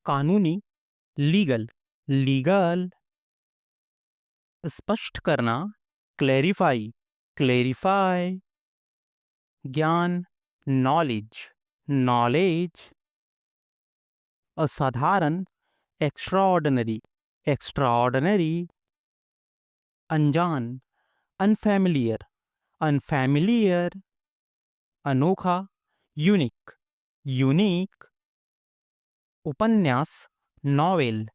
कानूनी, legal, legal. स्पष्ट करना, क्लैरिफाई, क्लैरिफाई। ज्ञान, नॉलेज, नॉलेज। असाधारण, एक्स्ट्राऑर्डिनरी, एक्स्ट्राऑर्डिनरी। अनजान, अनफैमिलियर, अनफैमिलियर। अनोखा, यूनिक, यूनिक। उपन्यास, नॉवेल,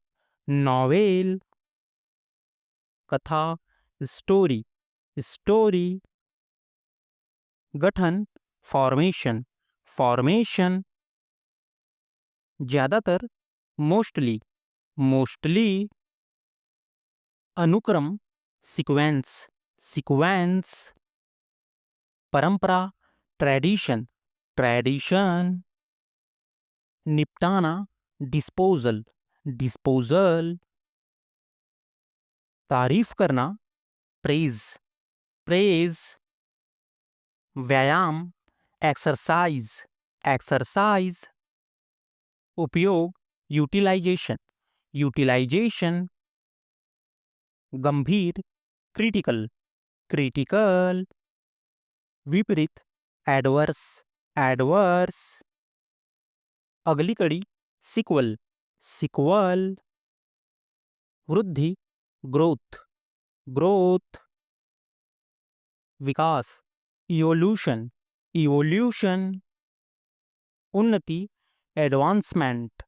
नॉवेल। कथा, स्टोरी, स्टोरी। गठन, फॉर्मेशन, फॉर्मेशन। ज्यादातर, मोस्टली, मोस्टली। अनुक्रम, सीक्वेंस, सीक्वेंस। परंपरा, ट्रेडिशन, ट्रेडिशन। निपटाना, डिस्पोजल, डिस्पोजल। तारीफ करना, प्रेज, प्रेज। व्यायाम, एक्सरसाइज, एक्सरसाइज। उपयोग, यूटिलाइजेशन, यूटिलाइजेशन। गंभीर, क्रिटिकल, क्रिटिकल। विपरीत, एडवर्स, एडवर्स। अगली कड़ी, सिक्वल, सिक्वल। वृद्धि, ग्रोथ, ग्रोथ। विकास, इवोल्यूशन, इवोल्यूशन। उन्नति, एडवांसमेंट,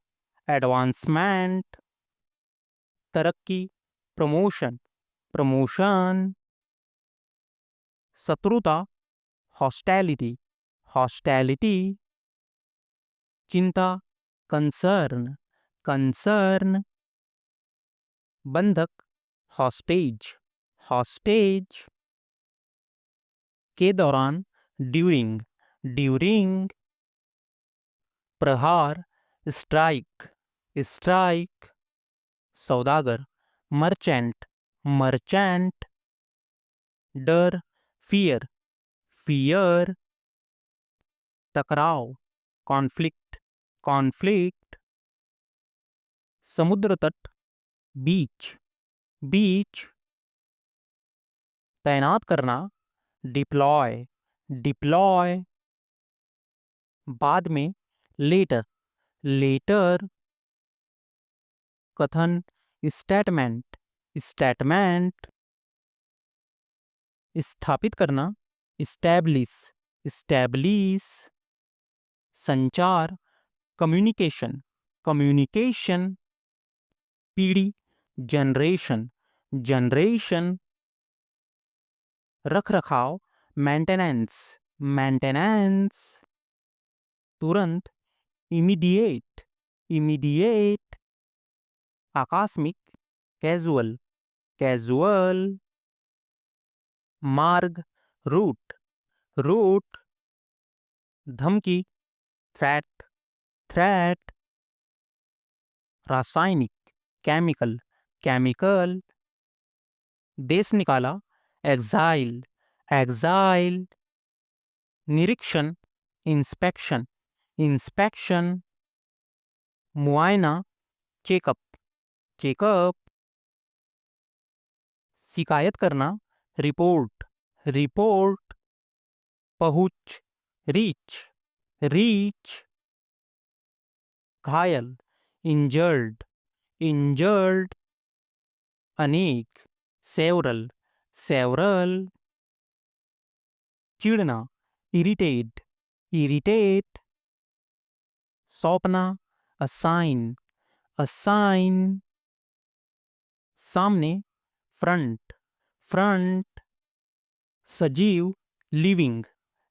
एडवांसमेंट। तरक्की, प्रमोशन, प्रमोशन। शत्रुता, हॉस्टैलिटी, हॉस्टैलिटी। चिंता, कंसर्न, कंसर्न। बंधक, हॉस्टेज, हॉस्टेज। के दौरान, ड्यूरिंग, ड्यूरिंग। प्रहार, स्ट्राइक, स्ट्राइक। सौदागर, मर्चेंट, मर्चेंट। डर, फियर, फियर। टकराव, कॉन्फ्लिक्ट, कॉन्फ्लिक्ट। समुद्र तट, बीच, बीच। तैनात करना, डिप्लॉय, डिप्लॉय। बाद में, लेटर, लेटर। कथन, स्टेटमेंट, स्टेटमेंट। स्थापित करना, इस्टैब्लिश, इस्टैब्लिश। संचार, कम्युनिकेशन, कम्युनिकेशन। पीढ़ी, जनरेशन, जनरेशन। रख रखाव, मेंटेनेंस, मेंटेनेंस। तुरंत, इमीडिएट, इमीडिएट। आकस्मिक, कैजुअल, कैजुअल। मार्ग, रूट, रूट। धमकी, थ्रेट, थ्रेट। रासायनिक, केमिकल, केमिकल। देश निकाला, एग्जाइल, एग्जाइल। निरीक्षण, इंस्पेक्शन, इंस्पेक्शन। मुआयना, चेकअप, चेकअप। शिकायत करना, रिपोर्ट, रिपोर्ट। पहुंच, रीच, रीच। घायल, इंजर्ड, इंजर्ड। अनेक, सेवरल, सेवरल। चिढ़ना, इरिटेट, इरिटेट। सौंपना, असाइन, असाइन। सामने, फ्रंट, फ्रंट। सजीव, लिविंग,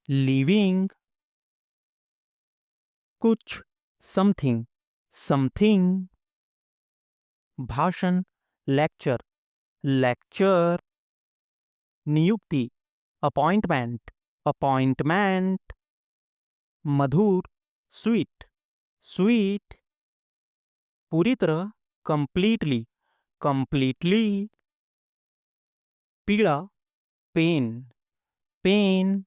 लिविंग। कुछ, समथिंग, समथिंग। भाषण, लेक्चर, लेक्चर। नियुक्ति, अपॉइंटमेंट, अपॉइंटमेंट। मधुर, स्वीट, स्वीट। पूरी तरह, कंप्लीटली, कंप्लीटली। पीड़ा, पेन, पेन।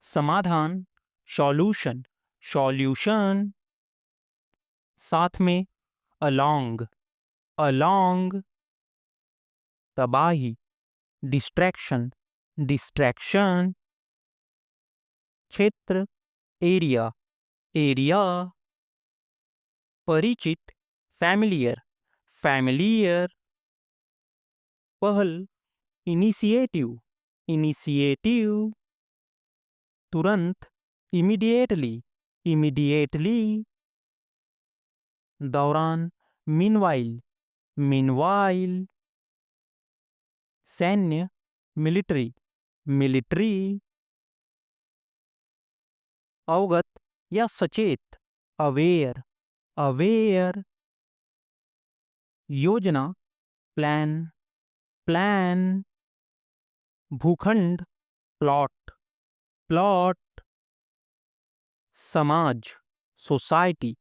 समाधान, सॉल्यूशन, सॉल्यूशन। साथ में, along, along, तबाही, distraction, distraction, क्षेत्र, area, area, परिचित, familiar, familiar, पहल, initiative, initiative, तुरंत, immediately, immediately, दौरान, meanwhile, meanwhile, सैन्य, मिलिट्री, मिलिट्री, अवगत या सचेत, अवेयर, अवेयर, योजना, प्लान, प्लान, भूखंड, प्लॉट, प्लॉट, समाज, सोसाइटी,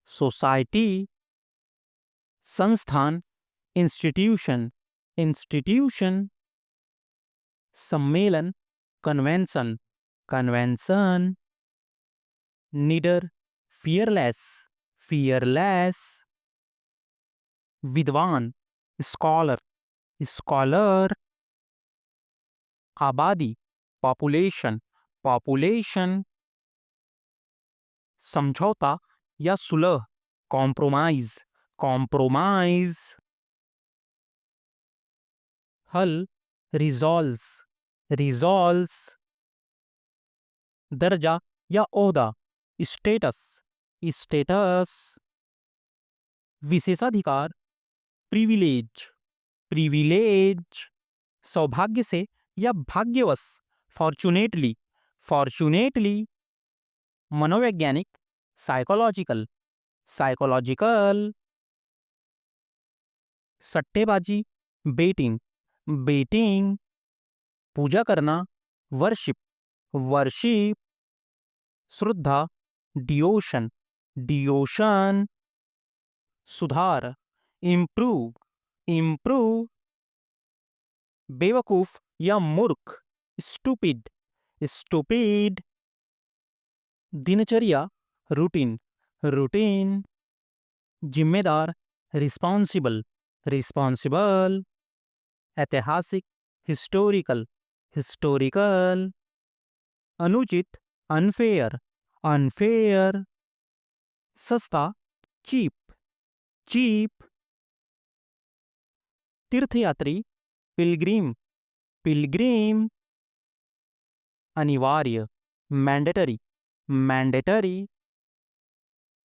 सोसाइटी, संस्थान, इंस्टीट्यूशन, इंस्टीट्यूशन, सम्मेलन, कन्वेंशन, कन्वेंशन, निडर, फियरलेस, फियरलेस, विद्वान, स्कॉलर, स्कॉलर, आबादी, पॉपुलेशन, पॉपुलेशन, समझौता या सुलह, कॉम्प्रोमाइज, कॉम्प्रोमाइज, हल, रिजॉल्व्स, रिजॉल्व्स, दर्जा या ओहदा, स्टेटस, स्टेटस, विशेषाधिकार, प्रिविलेज, प्रिविलेज, सौभाग्य से या भाग्यवश, फॉर्चुनेटली, फॉर्चुनेटली, मनोवैज्ञानिक, साइकोलॉजिकल, साइकोलॉजिकल, सट्टेबाजी, बेटिंग, बेटिंग, पूजा करना, वर्शिप, वर्शिप, श्रद्धा, डियोशन, डियोशन, सुधार, इम्प्रूव, इम्प्रूव, बेवकूफ या मूर्ख, स्टूपिड, स्टूपिड, दिनचर्या, रूटीन, रूटीन, जिम्मेदार, रिस्पॉन्सिबल, रिस्पॉन्सिबल, ऐतिहासिक, हिस्टोरिकल, हिस्टोरिकल, अनुचित, अनफेयर, अनफेयर, सस्ता, चीप, चीप, तीर्थयात्री, पिलग्रिम, पिलग्रिम, अनिवार्य, मैंडेटरी, मैंडेटरी,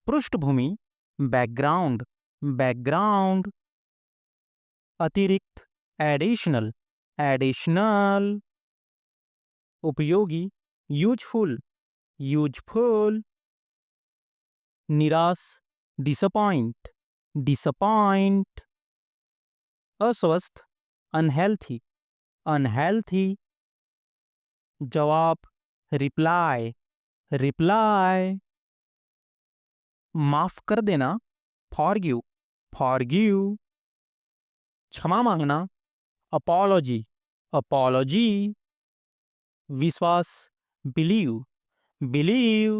पृष्ठभूमि, बैकग्राउंड, बैकग्राउंड, अतिरिक्त, एडिशनल, एडिशनल, उपयोगी, यूजफुल, यूजफुल, निराश, डिसअपॉइंट, डिसअपॉइंट, अस्वस्थ, अनहेल्थी, अनहेल्थी, जवाब, रिप्लाई, रिप्लाई, माफ कर देना, फॉरगिव, फॉरगिव, क्षमा मांगना, अपॉलॉजी, अपॉलॉजी, विश्वास, बिलीव, बिलीव,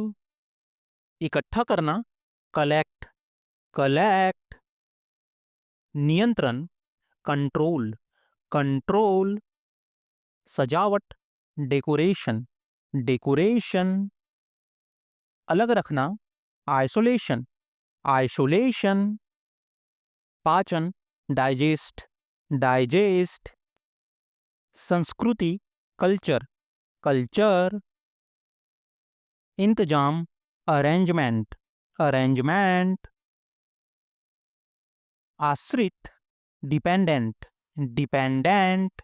इकट्ठा करना, कलेक्ट, कलेक्ट, नियंत्रण, कंट्रोल, कंट्रोल, सजावट, डेकोरेशन, डेकोरेशन, अलग रखना, आइसोलेशन, आइसोलेशन, पाचन, डाइजेस्ट, डाइजेस्ट, संस्कृति, कल्चर, कल्चर, इंतजाम, अरेंजमेंट, अरेंजमेंट, आश्रित, डिपेंडेंट, डिपेंडेंट,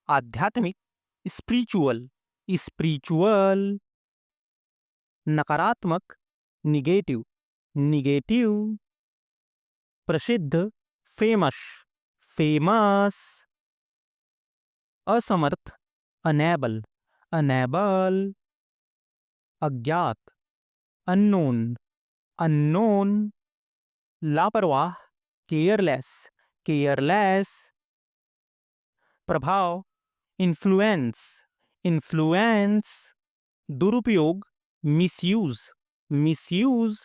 आध्यात्मिक, स्पिरिचुअल, स्पिरिचुअल, नकारात्मक, निगेटिव, निगेटिव, प्रसिद्ध, फेमस, फेमस, असमर्थ, अनेबल, अनेबल, अज्ञात, अननोन, अननोन, लापरवाह, केयरलेस, केयरलेस, प्रभाव, इन्फ्लुएंस, इन्फ्लुएंस, दुरुपयोग, मिसयूज, मिसयूज,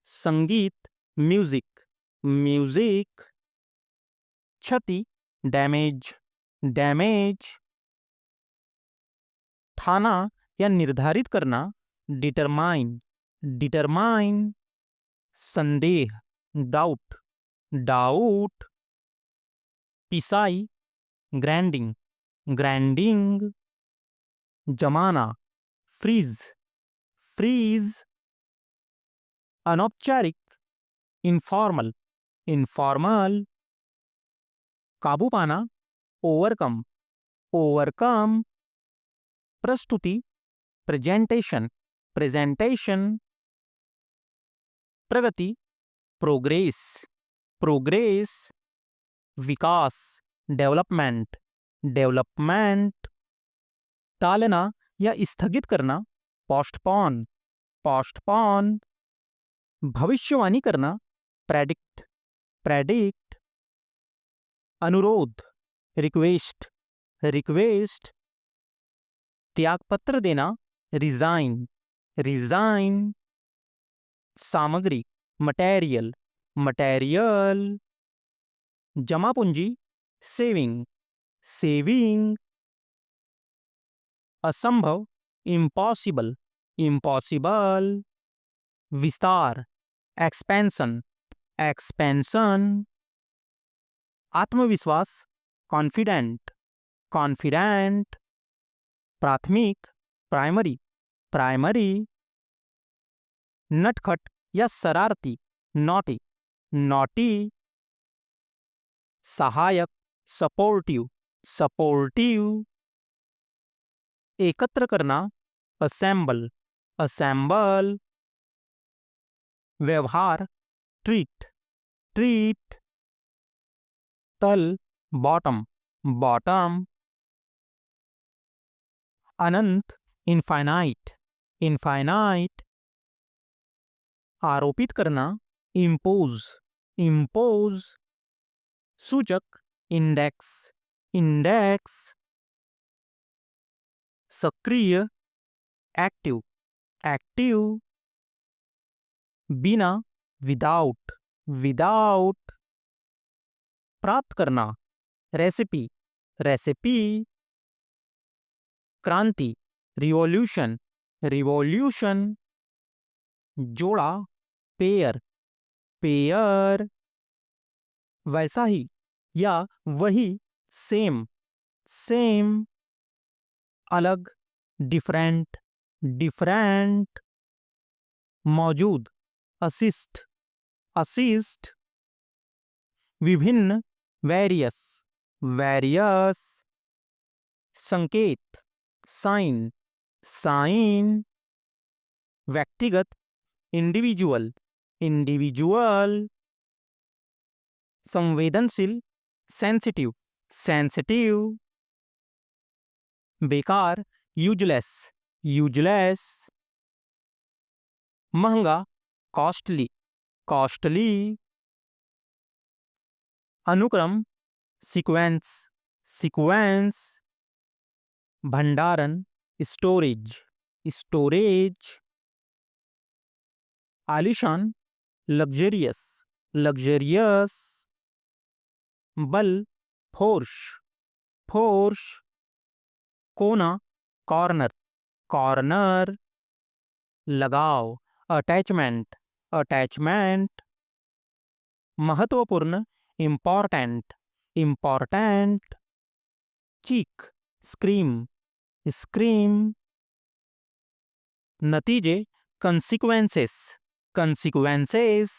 संगीत म्यूजिक, म्यूजिक। क्षति डैमेज, डैमेज। ठाना या निर्धारित करना डिटरमाइन, डिटरमाइन। संदेह डाउट, डाउट। पिसाई ग्राइंडिंग, ग्राइंडिंग। जमाना फ्रीज, फ्रीज। अनौपचारिक इनफॉर्मल, इनफॉर्मल। काबू पाना ओवरकम, ओवरकम। प्रस्तुति प्रेजेंटेशन, प्रेजेंटेशन। प्रगति प्रोग्रेस, प्रोग्रेस। विकास डेवलपमेंट, डेवलपमेंट। टालना या स्थगित करना पोस्टपोन, पोस्टपोन। भविष्यवाणी करना प्रेडिक्ट, प्रेडिक्ट। अनुरोध रिक्वेस्ट, रिक्वेस्ट। त्यागपत्र देना रिजाइन, रिजाइन। सामग्री मटेरियल, मटेरियल। जमा पूंजी सेविंग, सेविंग। असंभव इम्पॉसिबल, इम्पॉसिबल। विस्तार एक्सपेंशन, एक्सपेंशन। आत्मविश्वास कॉन्फिडेंट, कॉन्फिडेंट। प्राथमिक प्राइमरी, प्राइमरी। नटखट या शरारती नॉटी, नॉटी। सहायक सपोर्टिव, सपोर्टिव। एकत्र करना असेंबल, असेंबल। व्यवहार ट्रीट, ट्रीट। तल बॉटम, बॉटम। अनंत इनफाइनाइट, इनफाइनाइट। आरोपित करना इम्पोज, इम्पोज। सूचक इंडेक्स, इंडेक्स। सक्रिय एक्टिव, एक्टिव। बिना विदाउट, विदाउट। प्राप्त करना रेसिपी, रेसिपी। क्रांति रिवॉल्यूशन, रिवॉल्यूशन। जोड़ा पेयर, पेयर। वैसा ही या वही सेम, सेम। अलग डिफरेंट, डिफरेंट। मौजूद असिस्ट, असिस्ट। विभिन्न वेरियस, वेरियस। संकेत साइन, साइन। व्यक्तिगत इंडिविजुअल, इंडिविजुअल। संवेदनशील सेंसिटिव, सेंसिटिव। बेकार यूजलेस, यूजलेस। महंगा कॉस्टली, कॉस्टली। अनुक्रम सीक्वेंस, सीक्वेंस। भंडारण स्टोरेज, स्टोरेज। आलिशान लग्जरियस, लग्जरियस। बल फोर्स, फोर्स। कोना कॉर्नर, कॉर्नर। लगाव अटैचमेंट, अटैचमेंट। महत्वपूर्ण इम्पॉर्टेंट, इम्पॉर्टेंट। चीख स्क्रीम, स्क्रीम। नतीजे कंसिक्वेंसेस, कंसिक्वेंसेस।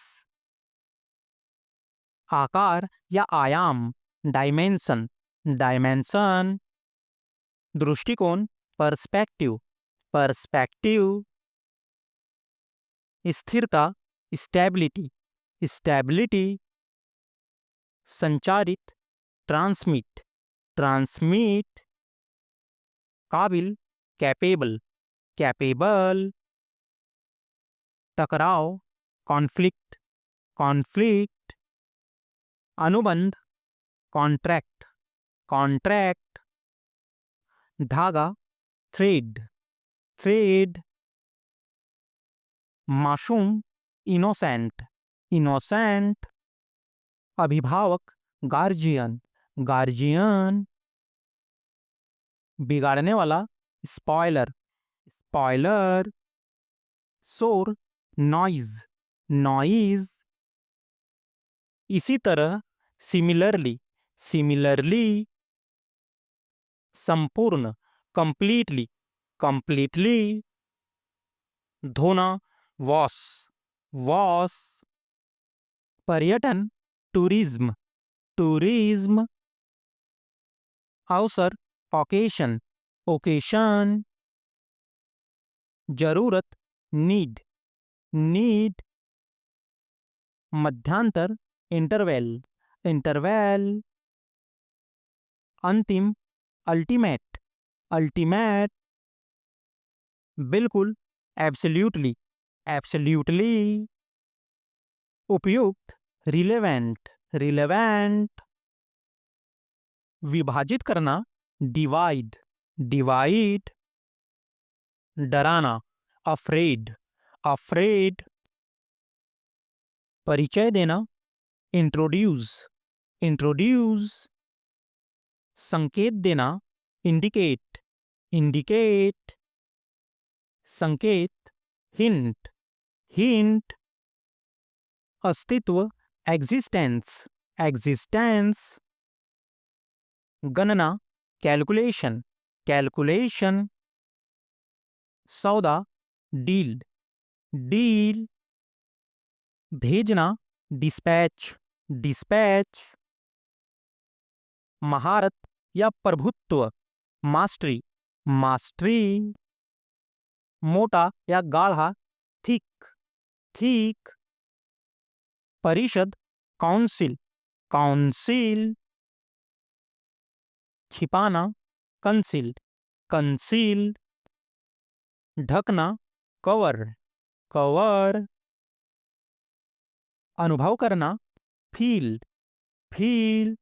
आकार या आयाम डायमेंशन, डायमेंशन। दृष्टिकोण पर्सपेक्टिव, पर्सपेक्टिव। स्थिरता स्टेबिलिटी, स्टेबिलिटी। संचारित ट्रांसमिट, ट्रांसमिट। काबिल कैपेबल, कैपेबल। टकराव कॉन्फ्लिक्ट, कॉन्फ्लिक्ट। अनुबंध कॉन्ट्रैक्ट, कॉन्ट्रैक्ट। धागा थ्रेड, थ्रेड। मासूम इनोसेंट, इनोसेंट। अभिभावक, गार्जियन, गार्जियन। बिगाड़ने वाला, स्पॉइलर, स्पॉइलर। शोर, नॉइज, नॉइज। इसी तरह, सिमिलरली, सिमिलरली। संपूर्ण, कंप्लीटली, कंप्लीटली। धोना, वॉश, वॉश। पर्यटन, टूरिज्म, टूरिज्म। अवसर, ओकेशन, ओकेशन। जरूरत, नीड, नीड। मध्यांतर, इंटरवेल, इंटरवेल। अंतिम, अल्टीमेट, अल्टीमेट। बिल्कुल, एब्सोल्यूटली, एब्सोल्यूटली। उपयुक्त, रिलेवेंट, रिलेवेंट। विभाजित करना, डिवाइड, डिवाइड। डराना, अफ्रेड, अफ्रेड। परिचय देना, इंट्रोड्यूस, इंट्रोड्यूस। संकेत देना, इंडिकेट, इंडिकेट। संकेत, हिंट, हिंट। अस्तित्व, एग्जिस्टेंस, एग्जिस्टेंस। गणना, कैलकुलेशन, कैलकुलेशन। सौदा, डील, डील। भेजना, डिस्पैच, डिस्पैच। महारत या प्रभुत्व, मास्टरी, मास्टरी। मोटा या गाढ़ा, थिक, थिक। परिषद, काउंसिल, काउंसिल। छिपाना, कंसील, कंसील। ढकना, कवर, कवर। अनुभव करना, फील, फील।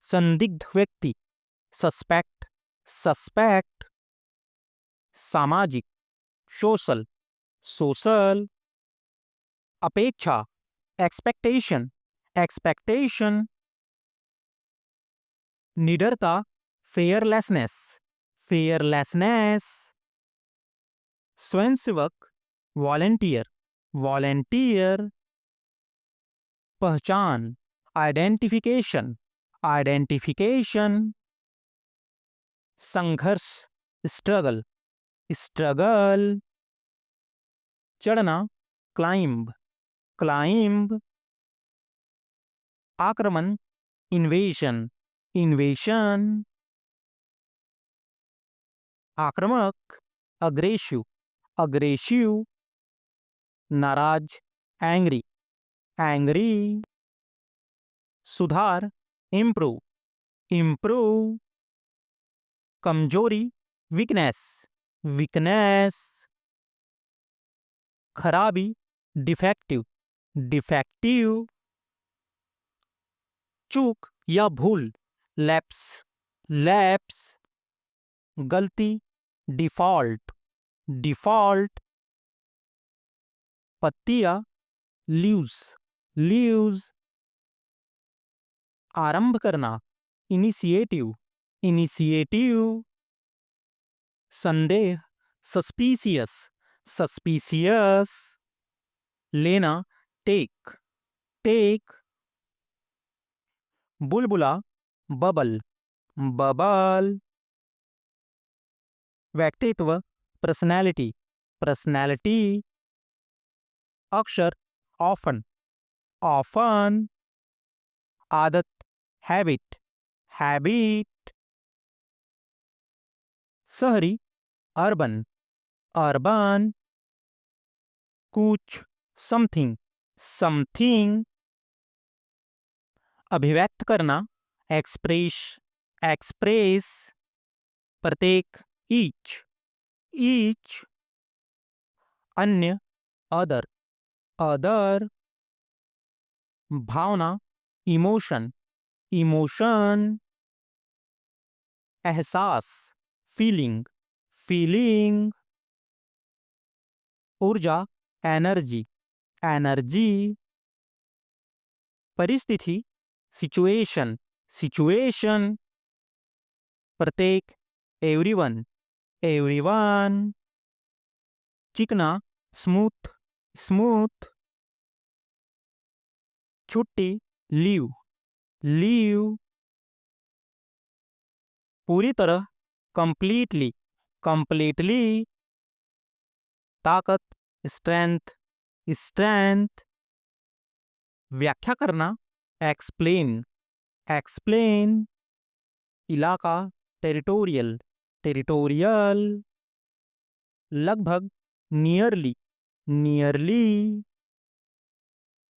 संदिग्ध व्यक्ति, सस्पेक्ट, सस्पेक्ट। सामाजिक, सोशल, सोशल। अपेक्षा, एक्सपेक्टेशन, एक्सपेक्टेशन। निडरता, फेयरलेसनेस, फेयरलेसनेस। स्वयंसेवक, वॉलेंटियर, वॉलेंटियर। पहचान, आइडेंटिफिकेशन, आइडेंटिफिकेशन। संघर्ष, स्ट्रगल, स्ट्रगल। चढ़ना, क्लाइंब, क्लाइंब। आक्रमण, इन्वेशन, इन्वेशन। आक्रामक, अग्रेसिव, अग्रेसिव। नाराज, एंग्री, एंग्री। सुधार, इम्प्रूव, इम्प्रूव। कमजोरी, वीकनेस, वीकनेस। खराबी, डिफेक्टिव, डिफेक्टिव। चूक या भूल, लैप्स, लैप्स। गलती, डिफॉल्ट, डिफॉल्ट। पत्तियां, लीव्स, लीव्स। आरंभ करना, इनिशिएटिव, इनिशिएटिव। संदेह, सस्पिशियस, सस्पिशियस। लेना, टेक, टेक। बुलबुला, बबल, बबल। व्यक्तित्व, पर्सनैलिटी, पर्सनैलिटी। अक्षर, ऑफन, ऑफन। आदत, हैबिट, हैबिट। शहरी, अर्बन, अर्बन। कुछ, समथिंग, समथिंग। अभिव्यक्त करना, एक्सप्रेस, एक्सप्रेस। प्रत्येक, ईच, ईच। अन्य, अदर, अदर। भावना, इमोशन, इमोशन। एहसास, फीलिंग, फीलिंग। ऊर्जा, एनर्जी, एनर्जी, परिस्थिति, सिचुएशन, सिचुएशन, प्रत्येक, एवरीवन, एवरीवन, चिकना, स्मूथ, स्मूथ, छुट्टी, लीव, लीव, पूरी तरह, कंप्लीटली, कंप्लीटली, ताकत, स्ट्रेंथ, स्ट्रेंथ, व्याख्या करना, एक्सप्लेन, एक्सप्लेन, इलाका, टेरिटोरियल, टेरिटोरियल, लगभग, नियरली, नियरली,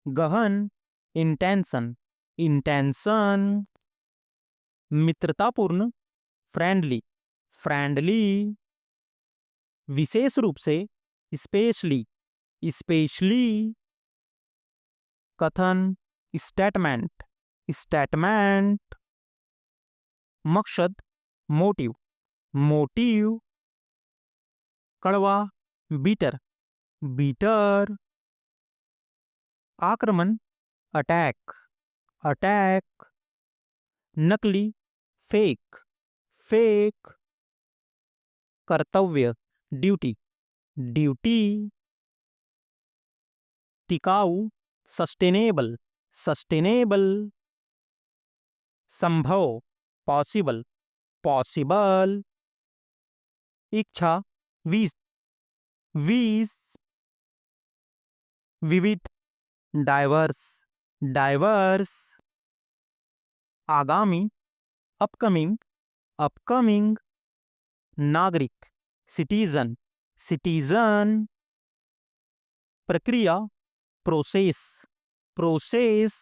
गहन, इंटेंशन, इंटेंशन, मित्रतापूर्ण, फ्रेंडली, फ्रेंडली, विशेष रूप से, स्पेशली, स्पेशली, कथन, स्टेटमेंट, स्टेटमेंट, मकसद, मोटिव, मोटिव, कड़वा, बीटर, बीटर, आक्रमण, अटैक, अटैक, नकली, फेक, फेक, कर्तव्य, ड्यूटी, ड्यूटी, टिकाऊ, सस्टेनेबल, सस्टेनेबल, संभव, पॉसिबल, पॉसिबल, इच्छा, विश, विश, विविध, डाइवर्स, डाइवर्स, आगामी, अपकमिंग, अपकमिंग, नागरिक, सिटीजन, सिटीजन, प्रक्रिया, प्रोसेस, प्रोसेस,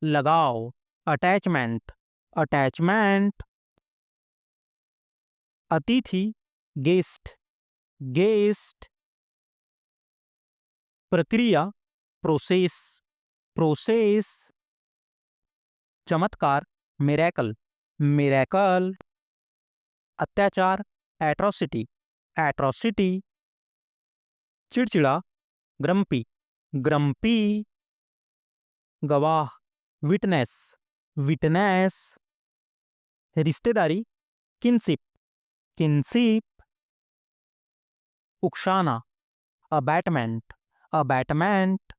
लगाव, अटैचमेंट, अटैचमेंट, अतिथि, गेस्ट, गेस्ट, प्रक्रिया, प्रोसेस, प्रोसेस, चमत्कार, मिरेकल, मिरेकल, अत्याचार, एट्रोसिटी, एट्रोसिटी, चिड़चिड़ा, ग्रम्पी, ग्रम्पी, गवाह, विटनेस, विटनेस, रिश्तेदारी, किनशिप, किनशिप, उकसाना, अबैटमेंट, अबैटमेंट,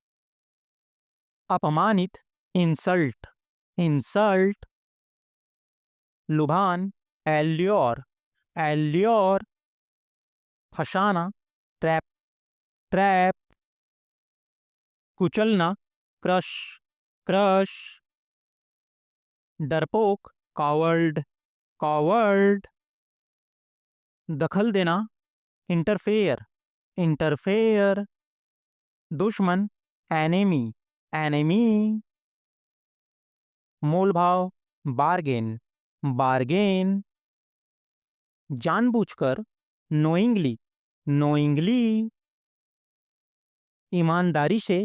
अपमानित, इंसल्ट, इंसल्ट, लुभान, एल्योर, एल्योर, फंसाना, ट्रैप, ट्रैप, कुचलना, क्रश, क्रश, डरपोक, कावर्ड, कावर्ड, दखल देना, इंटरफेयर, इंटरफेयर, दुश्मन, एनिमी, एनिमी, मोलभाव, बार्गेन, बार्गेन, जानबूझकर, नोइंगली, नोइंगली, ईमानदारी से,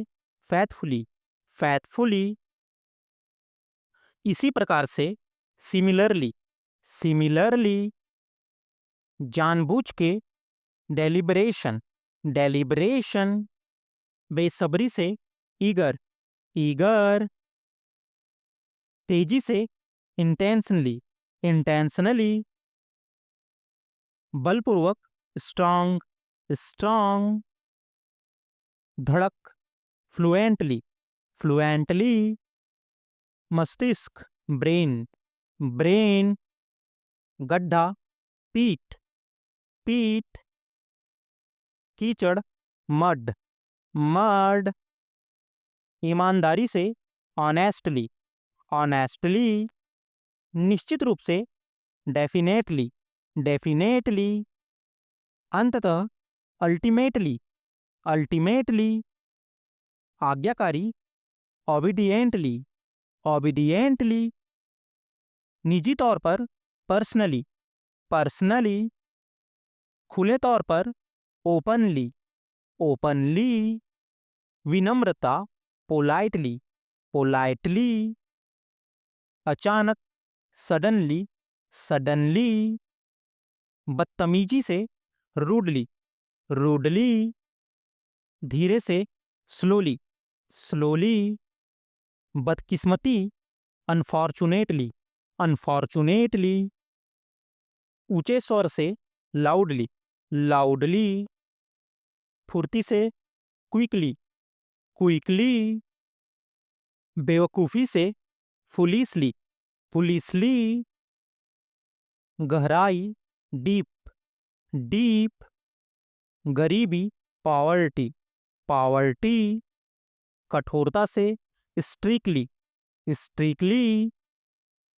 फैथफुली, फैथफुली, इसी प्रकार से, सिमिलरली, सिमिलरली, जानबूझ के, डेलिब्रेशन, डेलिब्रेशन, बेसब्री से, ईगर, ईगर, तेजी से, इंटेंशनली, इंटेंशनली, बलपूर्वक, स्ट्रांग, स्ट्रांग, धड़क, फ्लुएंटली, फ्लुएंटली, मस्तिष्क, ब्रेन, ब्रेन, गड्ढा, पीठ, पीठ, कीचड़, मड, मड, ईमानदारी से, ऑनेस्टली, ऑनेस्टली, निश्चित रूप से, डेफिनेटली, डेफिनेटली, अंततः, अल्टीमेटली, अल्टीमेटली, आज्ञाकारी, ओबीडिएंटली, ओबीडिएंटली, निजी तौर पर, पर्सनली, पर्सनली, खुले तौर पर, ओपनली, ओपनली, विनम्रता, पोलाइटली, पोलाइटली, अचानक, सडनली, सडनली, बदतमीजी से, रूडली, रूडली, धीरे से, स्लोली, स्लोली। बदकिस्मती, अनफॉर्चुनेटली, अनफॉर्चुनेटली। ऊंचे स्वर से, लाउडली, लाउडली। फुर्ती से, क्विकली, क्विकली। बेवकूफ़ी से, फुलिसली, फुलिसली। गहराई, डीप, डीप। गरीबी, पॉवर्टी, पॉवर्टी। कठोरता से, स्ट्रिक्टली, स्ट्रिक्टली।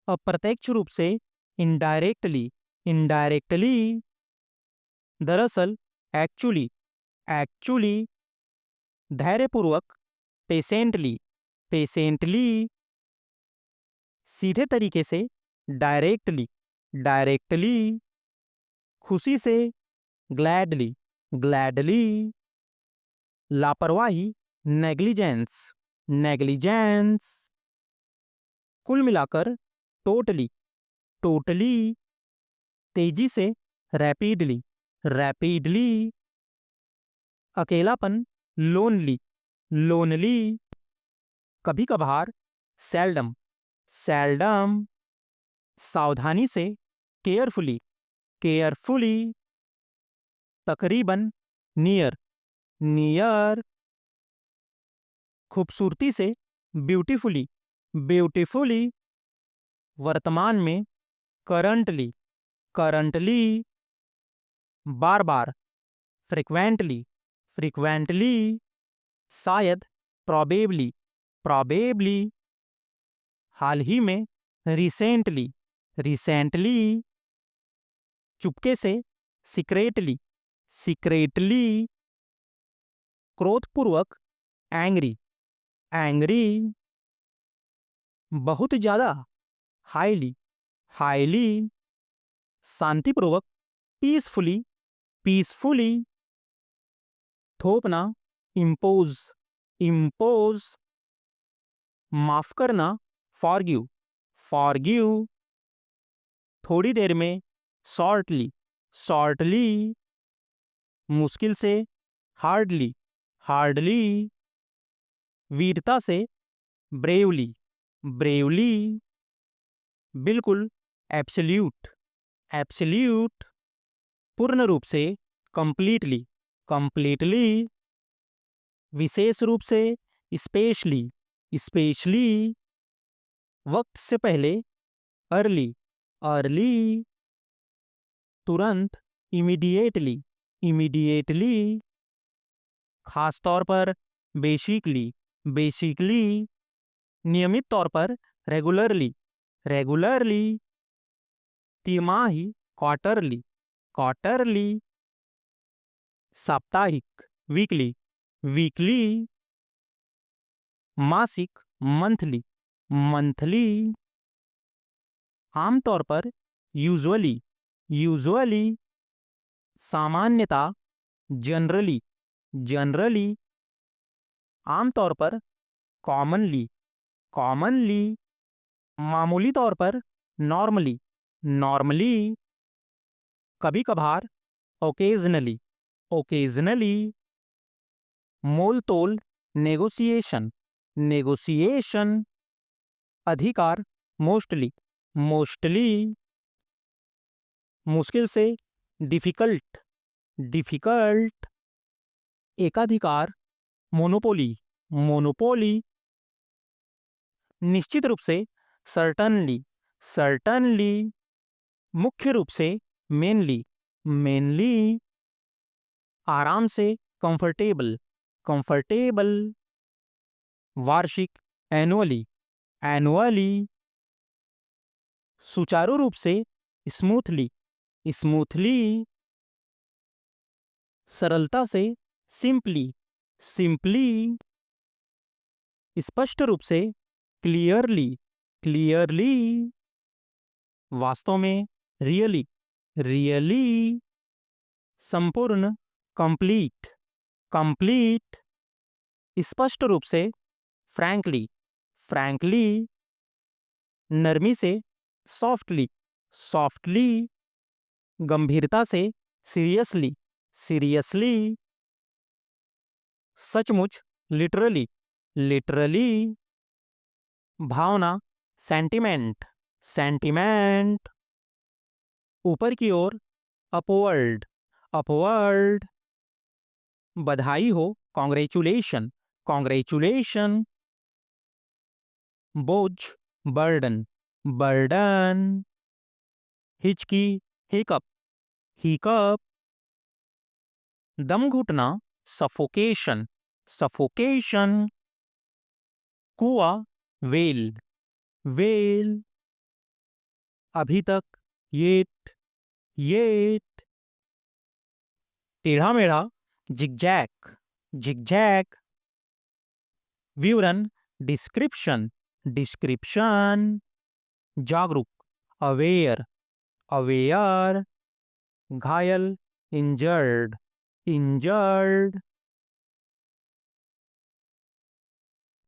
अप्रत्यक्ष रूप से, इनडायरेक्टली, इनडायरेक्टली। दरअसल, एक्चुअली, एक्चुअली। धैर्यपूर्वक, पेशेंटली, पेशेंटली। सीधे तरीके से, डायरेक्टली, डायरेक्टली। खुशी से, ग्लैडली, ग्लैडली। लापरवाही, नेग्लिजेंस, नेग्लिजेंस। कुल मिलाकर, टोटली, टोटली। तेजी से, रैपिडली, रैपिडली। अकेलापन, लोनली, लोनली। कभी कभार, सेल्डम, सेल्डम। सावधानी से, केयरफुली, केयरफुली। तकरीबन, नियर, नियर। खूबसूरती से, ब्यूटीफुली, ब्यूटीफुली। वर्तमान में, करंटली, करंटली। बार बार, फ्रिक्वेंटली, फ्रिक्वेंटली। शायद, प्रोबेबली, प्रोबेबली। हाल ही में, रिसेंटली, रिसेंटली। चुपके से, सीक्रेटली, सीक्रेटली। क्रोधपूर्वक, एंग्री, एंग्री। बहुत ज़्यादा, हाईली, हाईली। शांतिपूर्वक, पीसफुली, पीसफुली। थोपना, इम्पोज, इम्पोज। माफ करना, फॉरगिव, फॉरगिव। थोड़ी देर में, शॉर्टली, शॉर्टली। मुश्किल से, हार्डली, हार्डली। वीरता से, ब्रेवली, ब्रेवली। बिल्कुल, एब्सोल्यूट, एब्सोल्यूट। पूर्ण रूप से, कंप्लीटली, कंप्लीटली। विशेष रूप से, स्पेशली, स्पेशली। वक्त से पहले, अर्ली, अर्ली। तुरंत, इमीडिएटली, इमीडिएटली। खास तौर पर, बेसिकली, बेसिकली। नियमित तौर पर, रेगुलरली, रेगुलरली। तिमाही, क्वार्टरली, क्वार्टरली। साप्ताहिक, वीकली, वीकली। मासिक, मंथली, मंथली। आमतौर पर, यूजुअली, यूजुअली। सामान्यता, जनरली, जनरली। आमतौर पर, कॉमनली, कॉमनली। मामूली तौर पर, नॉर्मली, नॉर्मली। कभी कभार, ओकेजनली, ओकेजनली। मोल तोल, नेगोशिएशन, नेगोशिएशन। अधिकार, मोस्टली, मोस्टली। मुश्किल से, डिफिकल्ट, डिफिकल्ट। एकाधिकार, मोनोपोली, मोनोपोली। निश्चित रूप से, सर्टनली, सर्टनली। मुख्य रूप से, मेनली, मेनली। आराम से, कंफर्टेबल, कंफर्टेबल। वार्षिक, एनुअली, एनुअली। सुचारू रूप से, स्मूथली, स्मूथली। सरलता से, सिंपली, सिंपली। स्पष्ट रूप से, क्लियरली, क्लियरली। वास्तव में, रियली, रियली। संपूर्ण, कंप्लीट, कंप्लीट। स्पष्ट रूप से, फ्रैंकली, फ्रैंकली। नरमी से, सॉफ्टली, सॉफ्टली। गंभीरता से, सीरियसली, सीरियसली। सचमुच, लिटरली, लिटरली। भावना, सेंटिमेंट, सेंटिमेंट। ऊपर की ओर, अपवर्ड, अपवर्ड। बधाई हो, कॉन्ग्रेचुलेशन, कॉन्ग्रेचुलेशन। बोझ, बर्डन, बर्डन। हिचकी, हिकअप, हिकअप। दम घुटना, सफोकेशन, सफोकेशन। कुआं, वेल, वेल। अभी तक, येट, येट। टेढ़ा मेढ़ा, जिगजैग, जिगजैग। विवरण, डिस्क्रिप्शन, डिस्क्रिप्शन। जागरूक, अवेयर, अवेयर। घायल, इंजर्ड, इंजर्ड।